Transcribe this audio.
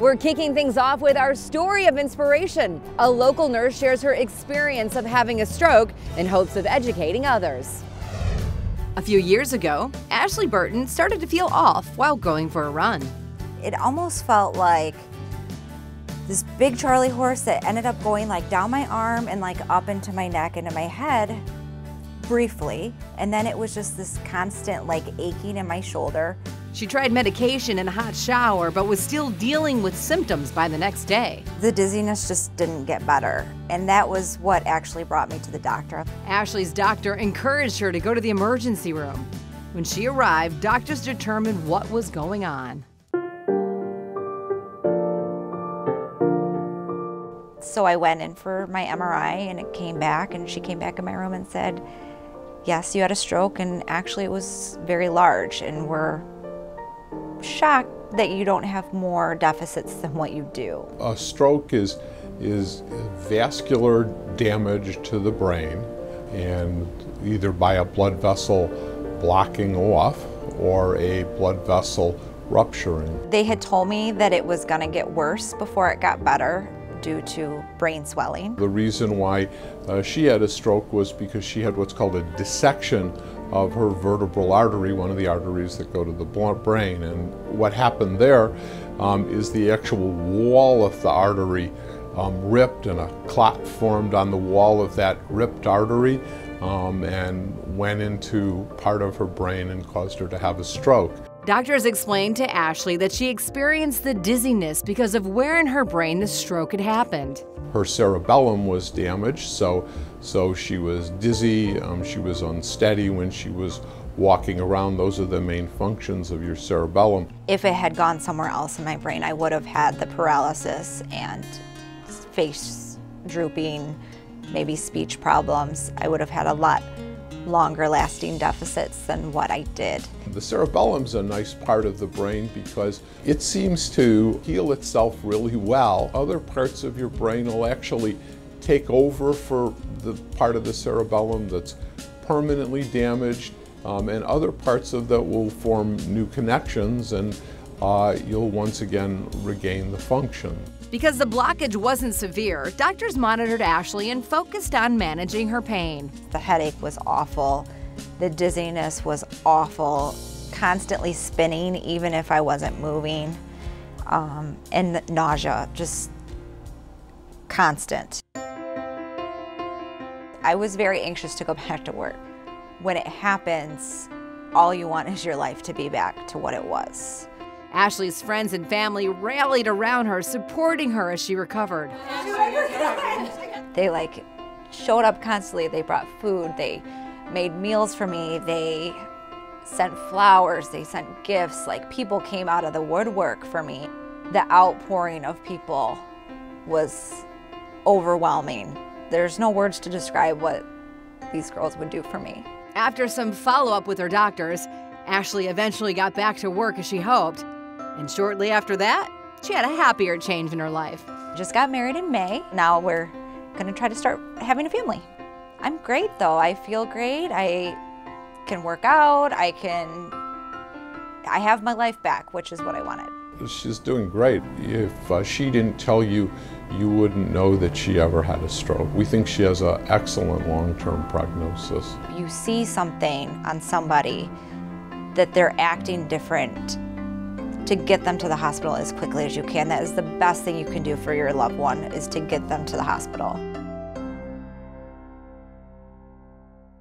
We're kicking things off with our story of inspiration. A local nurse shares her experience of having a stroke in hopes of educating others. A few years ago, Ashley Burton started to feel off while going for a run. It almost felt like this big Charlie horse that ended up going like down my arm and like up into my neck, into my head briefly. And then it was just this constant like aching in my shoulder. She tried medication and a hot shower, but was still dealing with symptoms by the next day. The dizziness just didn't get better. And that was what actually brought me to the doctor. Ashley's doctor encouraged her to go to the emergency room. When she arrived, doctors determined what was going on. So I went in for my MRI and it came back, and she came back in my room and said, yes, you had a stroke, and actually it was very large, and we're shocked that you don't have more deficits than what you do. A stroke is vascular damage to the brain, and either by a blood vessel blocking off or a blood vessel rupturing. They had told me that it was going to get worse before it got better due to brain swelling. The reason why she had a stroke was because she had what's called a dissection of her vertebral artery, one of the arteries that go to the brain. And what happened there is the actual wall of the artery ripped, and a clot formed on the wall of that ripped artery and went into part of her brain and caused her to have a stroke. Doctors explained to Ashley that she experienced the dizziness because of where in her brain the stroke had happened. Her cerebellum was damaged, so she was dizzy, she was unsteady when she was walking around. Those are the main functions of your cerebellum. If it had gone somewhere else in my brain, I would have had the paralysis and face drooping, maybe speech problems. I would have had a lot longer lasting deficits than what I did. The cerebellum's a nice part of the brain because it seems to heal itself really well. Other parts of your brain will actually take over for the part of the cerebellum that's permanently damaged, and other parts of that will form new connections, and you'll once again regain the function. Because the blockage wasn't severe, doctors monitored Ashley and focused on managing her pain. The headache was awful. The dizziness was awful. Constantly spinning, even if I wasn't moving. And the nausea, just constant. I was very anxious to go back to work. When it happens, all you want is your life to be back to what it was. Ashley's friends and family rallied around her, supporting her as she recovered. They showed up constantly. They brought food, they made meals for me, they sent flowers, they sent gifts. People came out of the woodwork for me. The outpouring of people was overwhelming. There's no words to describe what these girls would do for me. After some follow-up with her doctors, Ashley eventually got back to work as she hoped. And shortly after that, she had a happier change in her life. Just got married in May. Now we're gonna try to start having a family. I'm great though, I feel great. I can work out, I have my life back, which is what I wanted. She's doing great. If she didn't tell you, you wouldn't know that she ever had a stroke. We think she has an excellent long-term prognosis. You see something on somebody that they're acting different, to get them to the hospital as quickly as you can. That is the best thing you can do for your loved one, is to get them to the hospital.